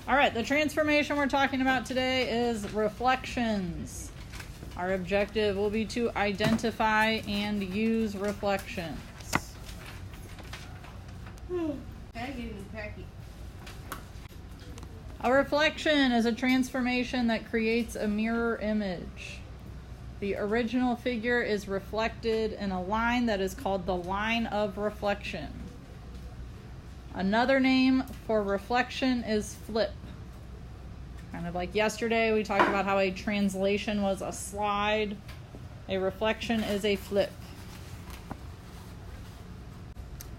All right, the transformation we're talking about today is reflections. Our objective will be to identify and use reflections. A reflection is a transformation that creates a mirror image. The original figure is reflected in a line that is called the line of reflection. Another name for reflection is flip. Kind of like yesterday, we talked about how a translation was a slide. A reflection is a flip.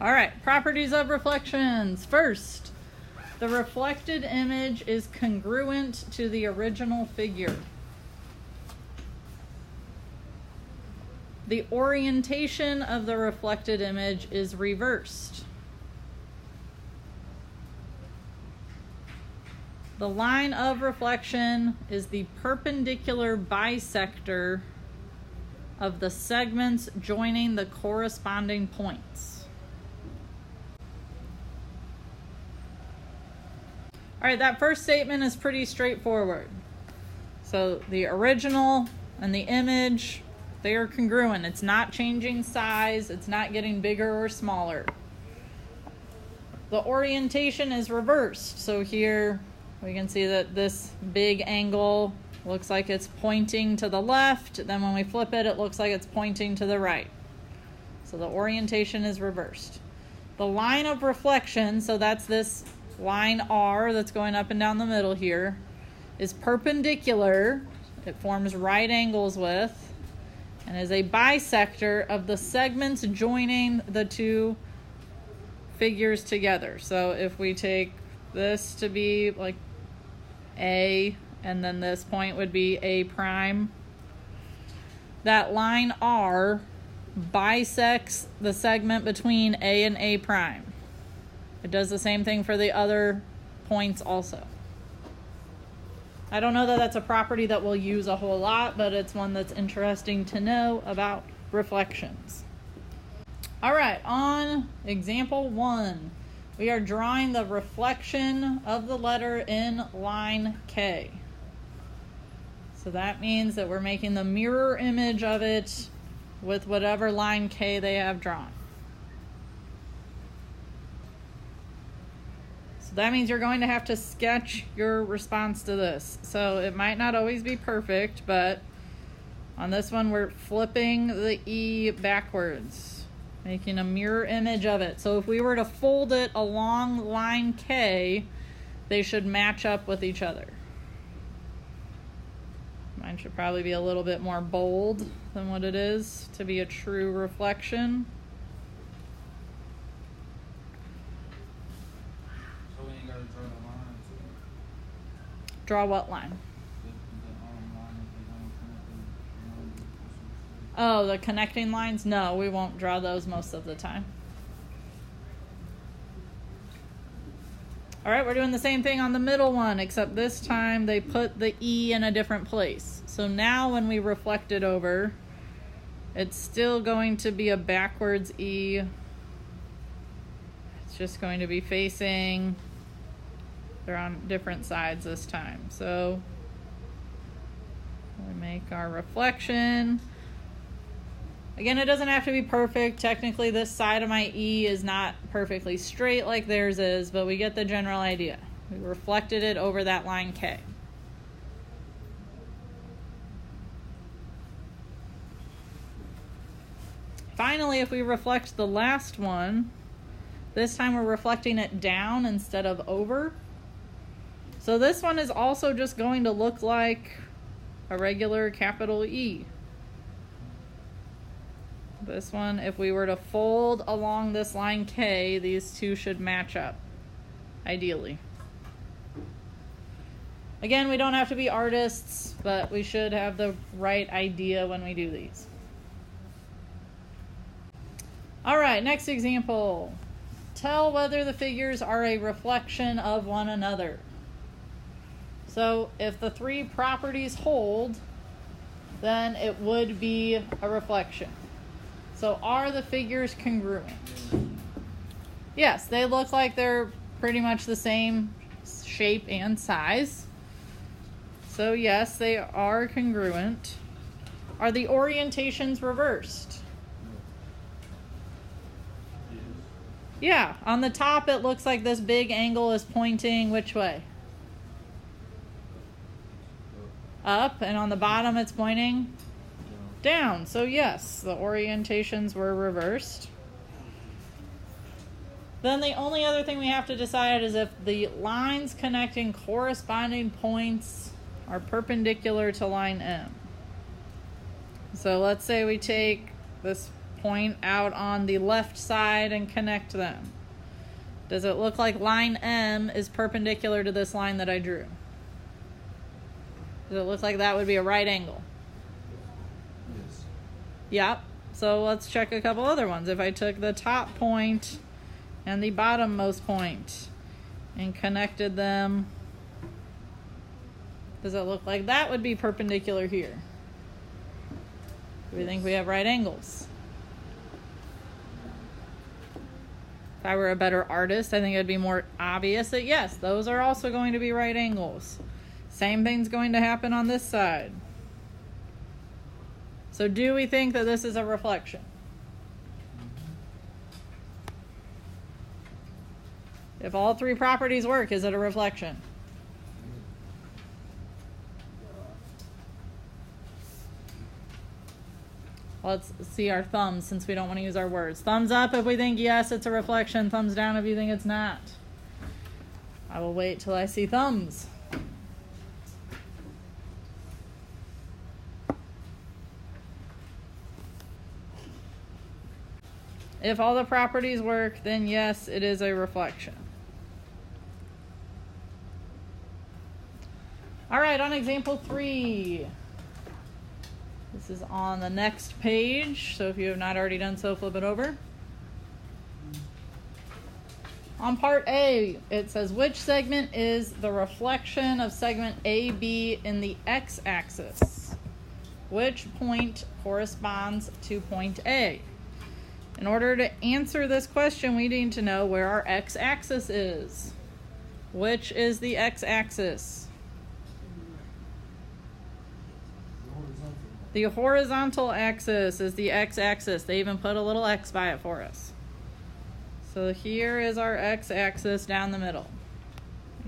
All right, properties of reflections. First, the reflected image is congruent to the original figure. The orientation of the reflected image is reversed. The line of reflection is the perpendicular bisector of the segments joining the corresponding points. All right, that first statement is pretty straightforward. So the original and the image, they are congruent. It's not changing size. It's not getting bigger or smaller. The orientation is reversed. So here we can see that this big angle looks like it's pointing to the left. Then when we flip it, it looks like it's pointing to the right. So the orientation is reversed. The line of reflection, so that's this line R that's going up and down the middle here, is perpendicular. It forms right angles with and is a bisector of the segments joining the two figures together. So if we take this to be like A, and then this point would be A prime, that line R bisects the segment between A and A prime. It does the same thing for the other points also. I don't know that that's a property that we'll use a whole lot, but it's one that's interesting to know about reflections. All right, on example 1, we are drawing the reflection of the letter in line K. So that means that we're making the mirror image of it with whatever line K they have drawn. So that means you're going to have to sketch your response to this. So it might not always be perfect, but on this one we're flipping the E backwards, making a mirror image of it. So if we were to fold it along line K, they should match up with each other. Mine should probably be a little bit more bold than what it is to be a true reflection. So we ain't gotta draw the line too. Draw what line? The Oh, the connecting lines? No, we won't draw those most of the time. All right, we're doing the same thing on the middle one, except this time they put the E in a different place. So now when we reflect it over, it's still going to be a backwards E. It's just going to be facing, they're on different sides this time. So we make our reflection. Again, it doesn't have to be perfect. Technically, this side of my E is not perfectly straight like theirs is, but we get the general idea. We reflected it over that line K. Finally, if we reflect the last one, this time we're reflecting it down instead of over. So this one is also just going to look like a regular capital E. This one, if we were to fold along this line K, these two should match up, ideally. Again, we don't have to be artists, but we should have the right idea when we do these. All right, next example. Tell whether the figures are a reflection of one another. So if the three properties hold, then it would be a reflection. So are the figures congruent? Yes, they look like they're pretty much the same shape and size. So yes, they are congruent. Are the orientations reversed? Yeah, on the top it looks like this big angle is pointing which way? Up, and on the bottom it's pointing down. So yes, the orientations were reversed. Then the only other thing we have to decide is if the lines connecting corresponding points are perpendicular to line M. So let's say we take this point out on the left side and connect them. Does it look like line M is perpendicular to this line that I drew? Does it look like that would be a right angle? Yes. Yep. So let's check a couple other ones. If I took the top point and the bottommost point and connected them, does it look like that would be perpendicular here? Do we think we have right angles? If I were a better artist, I think it would be more obvious that yes, those are also going to be right angles. Same thing's going to happen on this side. So do we think that this is a reflection? If all three properties work, is it a reflection? Let's see our thumbs since we don't want to use our words. Thumbs up if we think yes, it's a reflection. Thumbs down if you think it's not. I will wait till I see thumbs. If all the properties work, then yes, it is a reflection. All right, on example 3. This is on the next page, so if you have not already done so, flip it over. On part A, it says, which segment is the reflection of segment AB in the x-axis? Which point corresponds to point A? In order to answer this question, we need to know where our x-axis is. Which is the x-axis? The horizontal axis is the x-axis. They even put a little x by it for us. So here is our x-axis down the middle.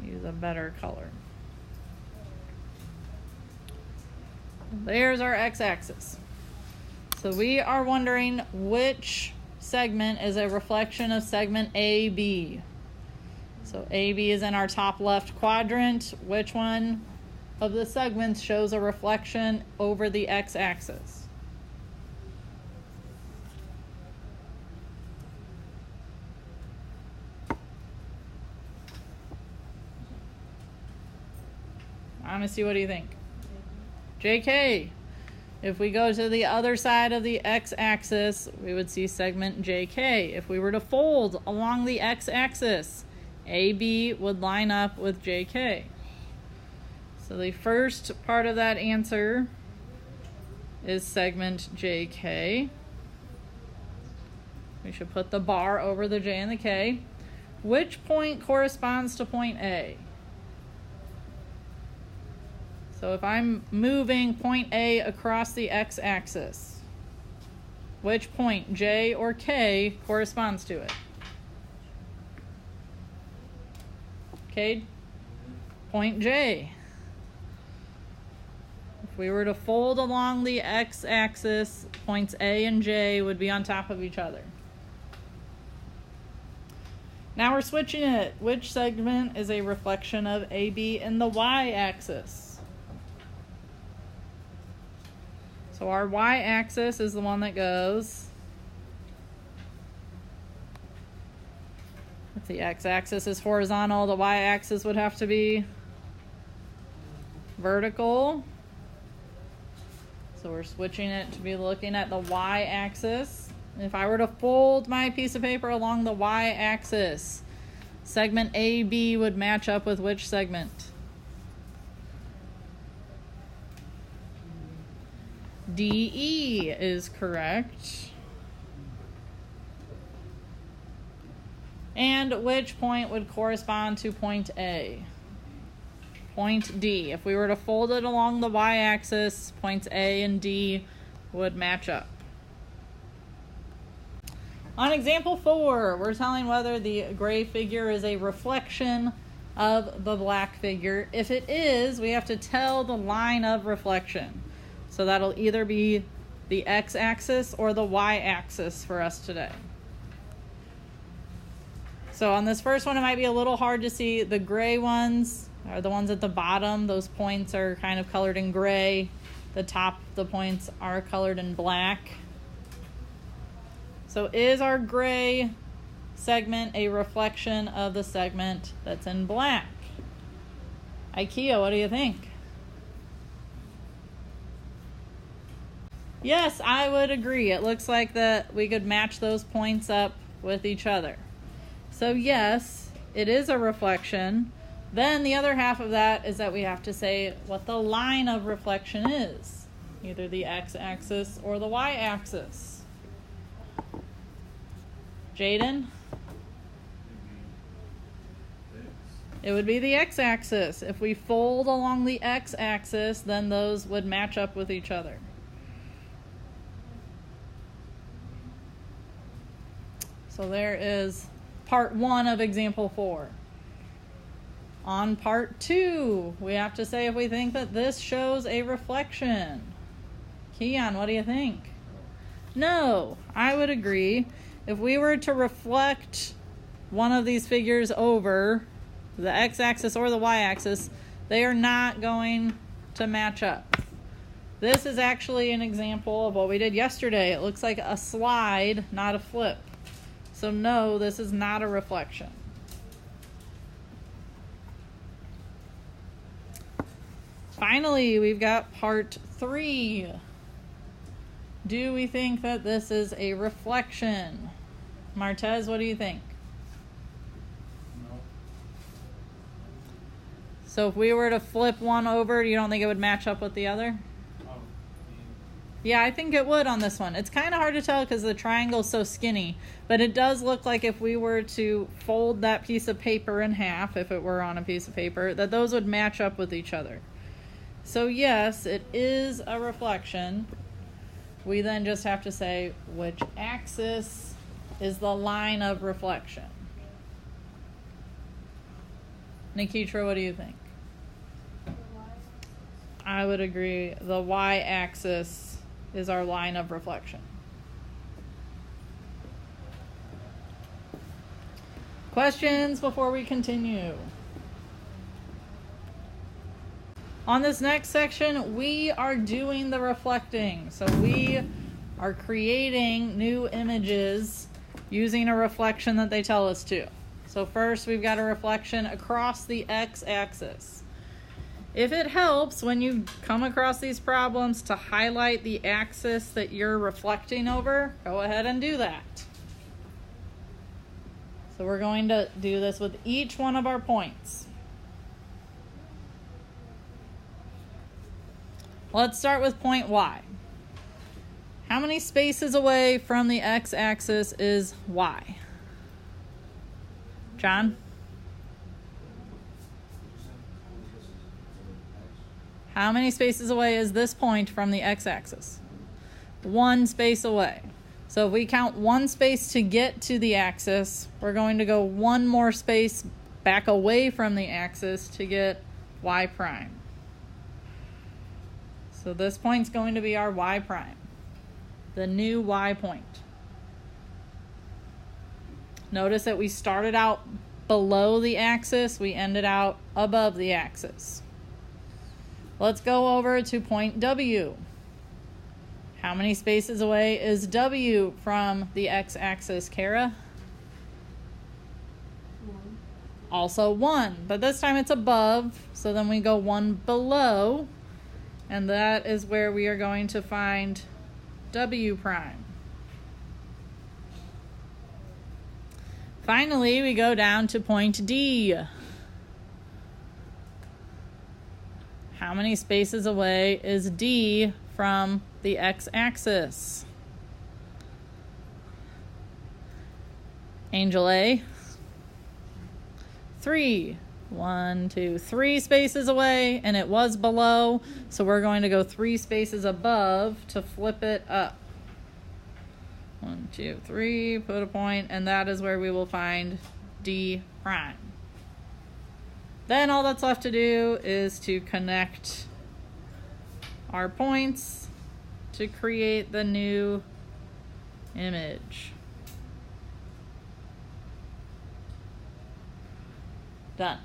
Use a better color. There's our x-axis. So we are wondering which segment is a reflection of segment AB. So AB is in our top left quadrant. Which one of the segments shows a reflection over the x-axis? Honesty, what do you think? JK. If we go to the other side of the x-axis, we would see segment JK. If we were to fold along the x-axis, AB would line up with JK. So the first part of that answer is segment JK. We should put the bar over the J and the K. Which point corresponds to point A? So if I'm moving point A across the x-axis, which point, J or K, corresponds to it? Okay, point J. If we were to fold along the x-axis, points A and J would be on top of each other. Now we're switching it. Which segment is a reflection of AB in the y-axis? So our y-axis is the one that goes, if the x-axis is horizontal, the y-axis would have to be vertical. So we're switching it to be looking at the y-axis. If I were to fold my piece of paper along the y-axis, segment AB would match up with which segment? DE is correct. And which point would correspond to point A? point D. If we were to fold it along the y-axis, points A and D would match up. On example 4, we're telling whether the gray figure is a reflection of the black figure. If it is, we have to tell the line of reflection. So that'll either be the x-axis or the y-axis for us today. So on this first one, it might be a little hard to see. The gray ones are the ones at the bottom. Those points are kind of colored in gray. The top, the points are colored in black. So is our gray segment a reflection of the segment that's in black? IKEA, what do you think? Yes, I would agree. It looks like that we could match those points up with each other. So yes, it is a reflection. Then the other half of that is that we have to say what the line of reflection is, either the x-axis or the y-axis. Jaden? It would be the x-axis. If we fold along the x-axis, then those would match up with each other. So there is part 1 of example 4. On part 2, we have to say if we think that this shows a reflection. Keon, what do you think? No, I would agree. If we were to reflect one of these figures over the x-axis or the y-axis, they are not going to match up. This is actually an example of what we did yesterday. It looks like a slide, not a flip. So no, this is not a reflection. Finally, we've got part 3. Do we think that this is a reflection? Martez, what do you think? No. So if we were to flip one over, you don't think it would match up with the other? Oh, Yeah, I think it would on this one. It's kind of hard to tell because the triangle's so skinny, but it does look like if we were to fold that piece of paper in half, if it were on a piece of paper, that those would match up with each other. So yes, it is a reflection. We then just have to say which axis is the line of reflection. Nikitra, what do you think? I would agree. The y-axis is our line of reflection. Questions before we continue? On this next section, we are doing the reflecting. So we are creating new images using a reflection that they tell us to. So first, we've got a reflection across the x-axis. If it helps when you come across these problems to highlight the axis that you're reflecting over, go ahead and do that. So we're going to do this with each one of our points. Let's start with point Y. How many spaces away from the x-axis is Y? John? How many spaces away is this point from the x-axis? 1 space away. So if we count 1 space to get to the axis, we're going to go 1 more space back away from the axis to get Y prime. So this point's going to be our Y prime, the new Y point. Notice that we started out below the axis, we ended out above the axis. Let's go over to point W. How many spaces away is W from the x-axis, Kara? 1. Also 1, but this time it's above, so then we go 1 below, and that is where we are going to find W prime. Finally, we go down to point D. How many spaces away is D from the x-axis? Angel A? 3. 1, 2, 3 spaces away, and it was below, so we're going to go 3 spaces above to flip it up. 1, 2, 3, put a point, and that is where we will find D prime. Then all that's left to do is to connect our points to create the new image. Done.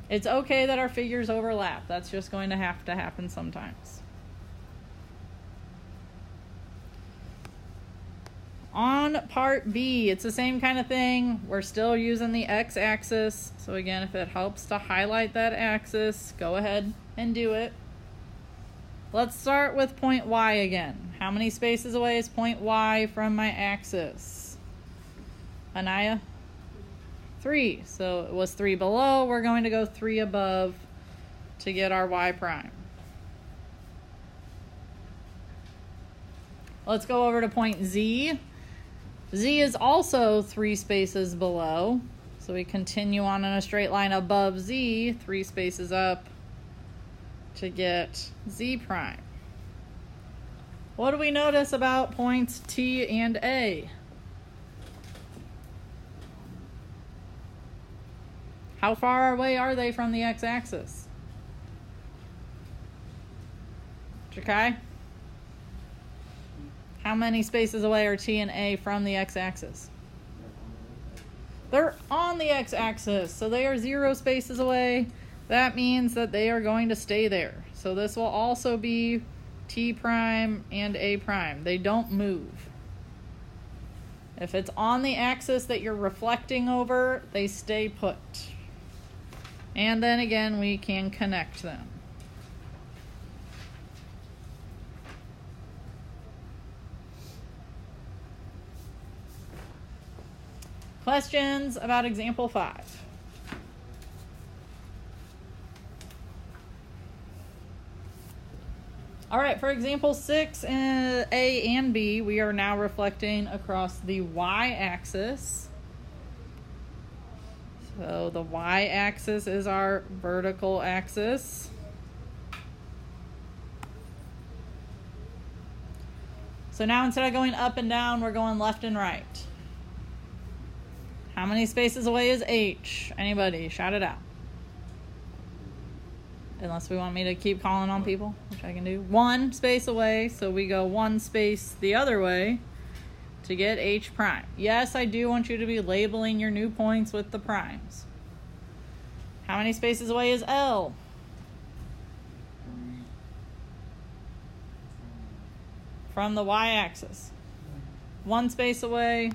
It's okay that our figures overlap. That's just going to have to happen sometimes. On part B, it's the same kind of thing. We're still using the x-axis. So again, if it helps to highlight that axis, go ahead and do it. Let's start with point Y again. How many spaces away is point Y from my axis? Anaya? 3. So it was 3 below. We're going to go 3 above to get our Y prime. Let's go over to point Z. Z is also 3 spaces below. So we continue on in a straight line above Z, 3 spaces up to get Z prime. What do we notice about points T and A? How far away are they from the x-axis? Jakai? How many spaces away are T and A from the x-axis? They're on the x-axis, so they are 0 spaces away. That means that they are going to stay there. So this will also be T prime and A prime. They don't move. If it's on the axis that you're reflecting over, they stay put. And then again, we can connect them. Questions about example 5? All right, for example 6, A and B, we are now reflecting across the y-axis. So the y-axis is our vertical axis. So now instead of going up and down, we're going left and right. How many spaces away is H? Anybody? Shout it out. Unless we want me to keep calling on people, which I can do. 1 space away, so we go 1 space the other way to get H prime. Yes, I do want you to be labeling your new points with the primes. How many spaces away is L? From the y-axis. 1 space away,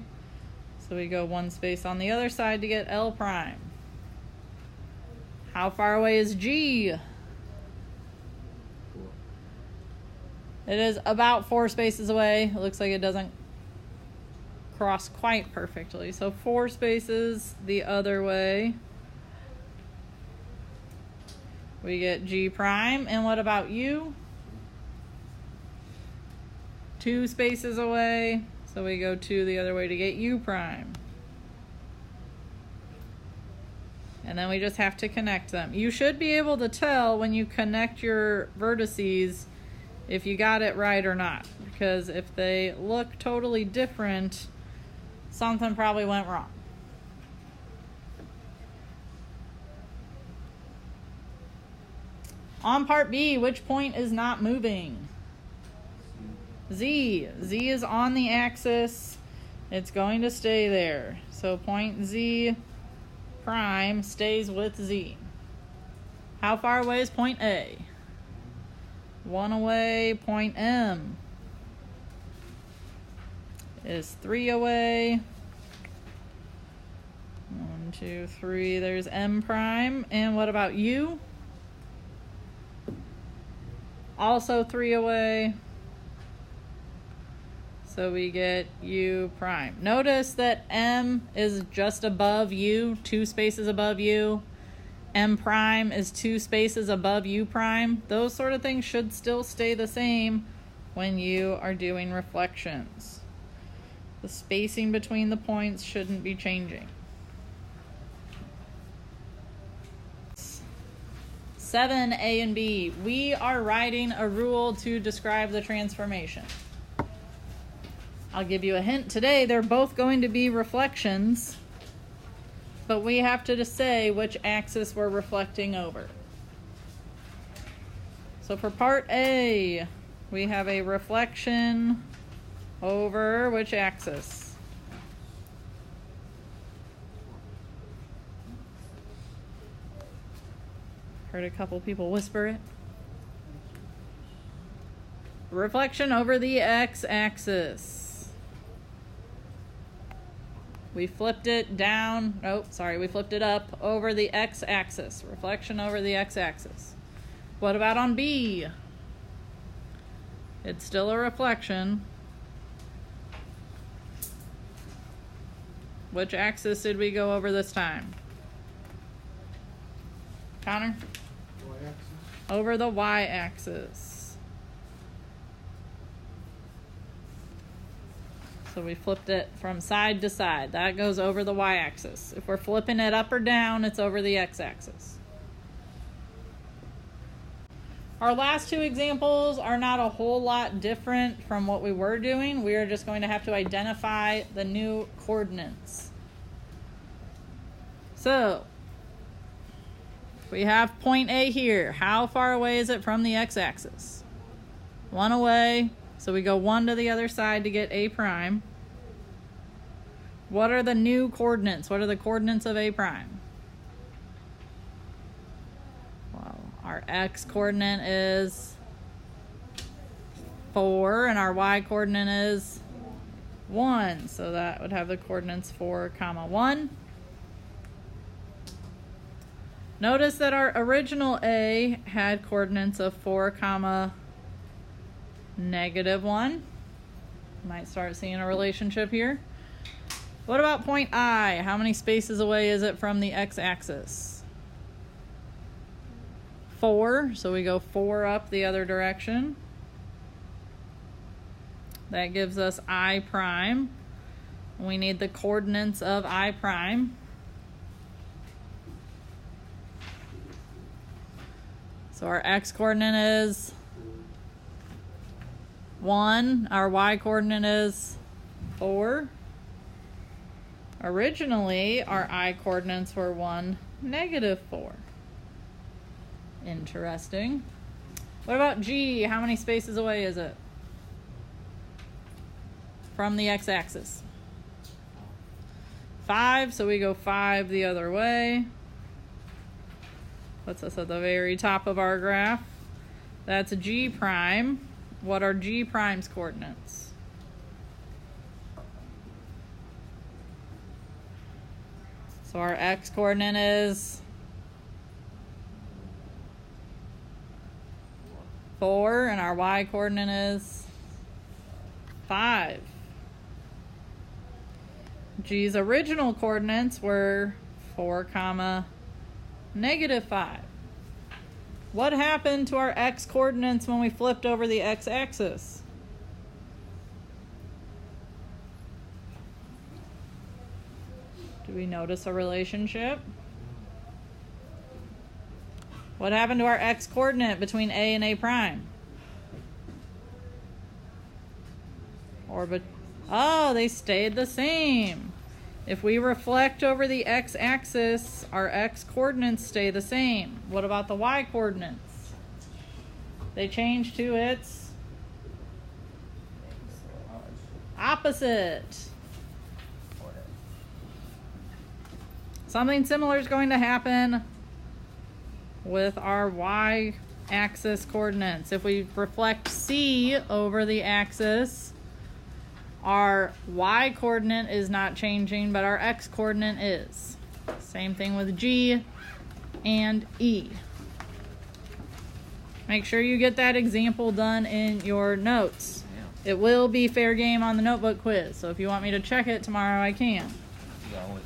so we go 1 space on the other side to get L prime. How far away is G? It is about 4 spaces away. It looks like it doesn't cross quite perfectly. So 4 spaces the other way. We get G prime. And what about U? 2 spaces away. So we go 2 the other way to get U prime. And then we just have to connect them. You should be able to tell when you connect your vertices if you got it right or not. Because if they look totally different, something probably went wrong. On part B, which point is not moving? Z. Z is on the axis. It's going to stay there. So point Z prime stays with Z. How far away is point A? 1 away. Point M is 3 away. 1, 2, 3. There's M prime. And what about U? Also 3 away. So we get U prime. Notice that M is just above U, 2 spaces above U. M prime is 2 spaces above U prime. Those sort of things should still stay the same when you are doing reflections. The spacing between the points shouldn't be changing. 7, A and B. We are writing a rule to describe the transformation. I'll give you a hint today. They're both going to be reflections, but we have to just say which axis we're reflecting over. So for part A, we have a reflection over which axis? Heard a couple people whisper it. Reflection over the x-axis. We flipped it down. Oh, sorry, we flipped it up over the x-axis. Reflection over the x-axis. What about on B? It's still a reflection. Which axis did we go over this time? Connor? Y-axis. Over the y-axis. So we flipped it from side to side. That goes over the y-axis. If we're flipping it up or down, it's over the x-axis. Our last two examples are not a whole lot different from what we were doing. We are just going to have to identify the new coordinates. So, we have point A here. How far away is it from the x-axis? 1 away. So we go 1 to the other side to get A prime. What are the new coordinates? What are the coordinates of A prime? Well, our x coordinate is 4 and our y coordinate is 1. So that would have the coordinates 4, 1. Notice that our original A had coordinates of 4, -1. Might start seeing a relationship here. What about point I? How many spaces away is it from the x-axis? 4, so we go 4 up the other direction. That gives us I prime. We need the coordinates of I prime. So our x coordinate is 1. Our y coordinate is 4. Originally, our I coordinates were 1, -4. Interesting. What about G? How many spaces away is it from the x-axis? 5, so we go 5 the other way. Puts us at the very top of our graph. That's G prime. What are G prime's coordinates? So our x coordinate is 4 and our y coordinate is 5. G's original coordinates were 4, -5. What happened to our x coordinates when we flipped over the x-axis? Do we notice a relationship? What happened to our x coordinate between A and A prime? Oh, they stayed the same. If we reflect over the x-axis, our x coordinates stay the same. What about the y coordinates? They change to its opposite. Something similar is going to happen with our y-axis coordinates. If we reflect C over the axis, our y coordinate is not changing, but our x coordinate is. Same thing with G and E. Make sure you get that example done in your notes. It will be fair game on the notebook quiz, so if you want me to check it tomorrow, I can. Yeah,